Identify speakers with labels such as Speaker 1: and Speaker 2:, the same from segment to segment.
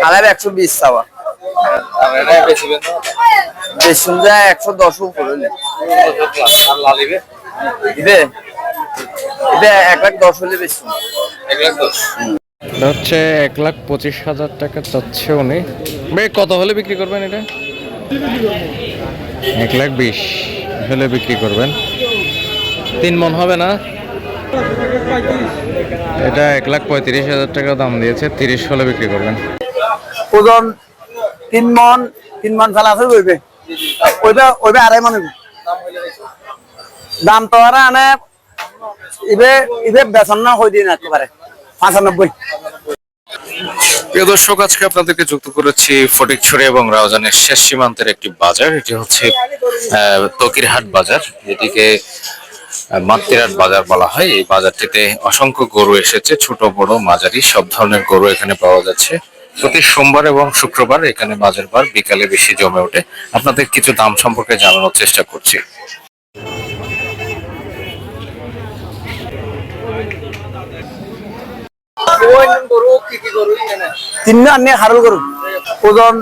Speaker 1: Colour 120 চাওয়া।
Speaker 2: আর এটা বেশিবেন না?
Speaker 1: বেশি যায় 110 উপরে হলে।
Speaker 2: আর লালিবে?
Speaker 1: ইবে ইবে 1,10,000 হলে বেশি।
Speaker 2: 1,10,000।
Speaker 3: এটা হচ্ছে 1,25,000 টাকা চাচ্ছে উনি। ভাই কত হলে বিক্রি করবেন এটা? 1,20,000 হলে বিক্রি করবেন। 3 মন হবে না? এটা 1,35,000 টাকা দাম দিয়েছে, 30 হলে বিক্রি করবেন।
Speaker 1: ওজন 3 মন ফেলা আছে কইবে। ওইবে 2.5 মন হইবে। দাম তো আর আনে ইবে বেতন না হই দিন একেবারে 95।
Speaker 2: প্রিয় দর্শক, আজকে আপনাদেরকে যুক্ত করেছি ফটিকছড়ি এবং রাউজানের শেষ সীমান্তের একটি বাজার। এটি হচ্ছে তকিরহাট বাজার, এটিকে মাতৃহাট বাজার বলা হয়। এই বাজারটিতে অসংখ্য গরু এসেছে, ছোট বড় মাঝারি সব ধরনের গরু এখানে পাওয়া যাচ্ছে। প্রতি সোমবার এবং শুক্রবার এখানে বাজার বার বিকালে বেশি জমে ওঠে। আপনাদের কিছু দাম সম্পর্কে জানানোর চেষ্টা করছি।
Speaker 1: তিন আনে হারল গরু ওজন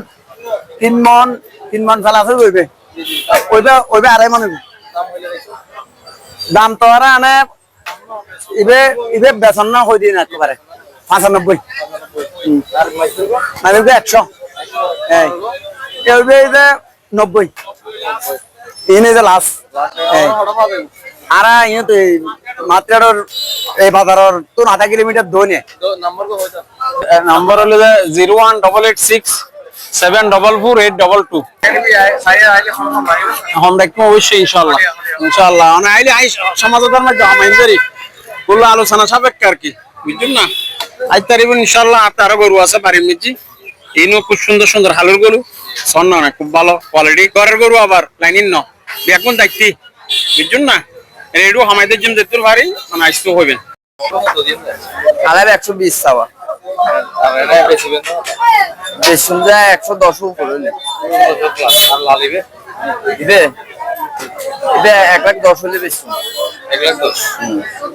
Speaker 1: 3 মন ফেলা আছে কইবে। ওইবে 2.5 মন হইবে। দাম তো আর আনে ইবে বেতন না হই দিন একেবারে 95। মানে 100 এই এইবে 90 ইনে যে লাস্ট আর ইয়ে তো মাত্রার এই বাজারের তো 0.5 কিলোমিটার দূরে।
Speaker 4: নাম্বার হলো 01886 744 822। এখন দেখবো অবশ্যই ইনশাল্লাহ ইনশাল্লাহ মানে আইলে সমাজতার মধ্যে আমাদের বললো আলোচনা সাপেক্ষ আর কি, বুঝছেন না? আজ তারিখ ইনশাল্লাহ আরো গরু আছে বাড়ির মিজি, এই খুব সুন্দর সুন্দর হালুর গরু সন্ন না খুব ভালো কোয়ালিটি ঘরের গরু আবার লাইনিন ন এখন দেখতি, বুঝছেন না? রেডু আমাদের জিম যেতে পারি মানে আসতে হইবেন।
Speaker 1: কালার 120 চাওয়া।
Speaker 2: আর এটা বেশিবেন না?
Speaker 1: বেশি যায় 110 উপরে হলে।
Speaker 2: আর লালিবে?
Speaker 1: ইবে 1,10,000 হলে বেশি।
Speaker 2: 1,10,000।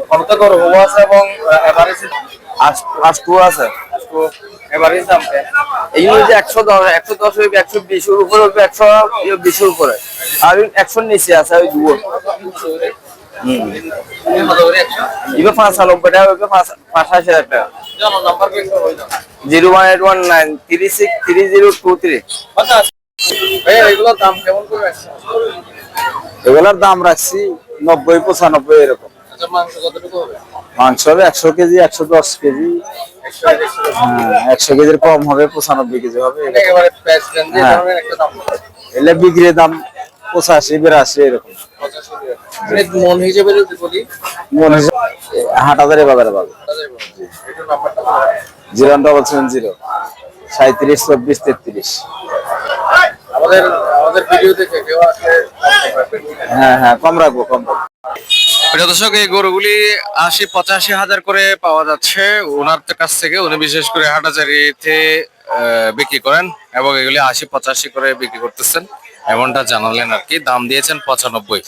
Speaker 2: কত গরু আছে এবং এভারেজ
Speaker 1: আষ্টু আছে।
Speaker 2: এভারেজ দাম
Speaker 1: এই যে 110 হইবে, 120 এর উপরে হইবে, 120 এর উপরে আর 100 নিচে আছে ওই দুটো। ইবে 95 টাকা হইবে, 85,000 টাকা।
Speaker 2: নাম্বার কিন্তু হই না।
Speaker 1: 01819 363023।
Speaker 2: ভাই এগুলোর দাম কেমন করে আছে?
Speaker 1: এগুলার দাম রাখছি 90-95 এরকম।
Speaker 2: আচ্ছা, মাংস কতটুকু হবে?
Speaker 1: মাংস হবে 100 কেজি, 110 কেজি। 100 কেজির কম হবে, 95 কেজি হবে।
Speaker 2: একেবারে প্রাইস রেঞ্জে ধরনের একটা দাম হবে।
Speaker 1: এলে বিক্রির দাম 85-82 এরকম।
Speaker 2: 85 মন হিসেবে যদি বলি,
Speaker 1: মনে হয় হাটাজারে বাজারে পাবে।
Speaker 2: একটু নাম্বারটা
Speaker 1: 01770 372433।
Speaker 2: আমাদের ভিডিও দেখে কেউ আসলে
Speaker 1: হ্যাঁ কম রাখবো, কম রাখবো।
Speaker 2: প্রিয় দর্শক, এই গরুগুলি 80-85 হাজার করে পাওয়া যাচ্ছে ওনার কাছ থেকে। উনি বিশেষ করে হাটাজারিতে বিক্রি করেন এবং এগুলি 80-85 করে বিক্রি করতেছেন, এমনটা জানালেন আর কি। দাম দিয়েছেন 95।